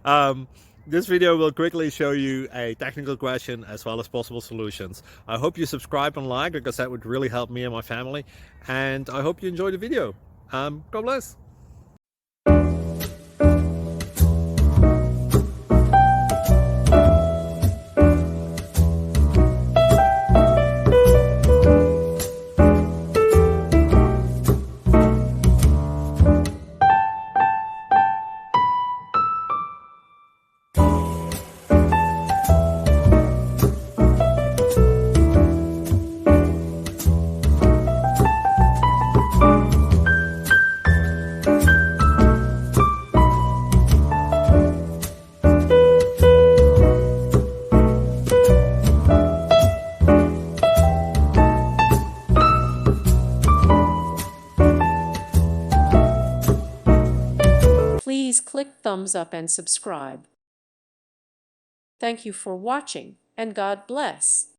um, this video will quickly show you a technical question as well as possible solutions. I hope you subscribe and like because that would really help me and my family. And I hope you enjoy the video. God bless. Please click thumbs up and subscribe. Thank you for watching, and God bless.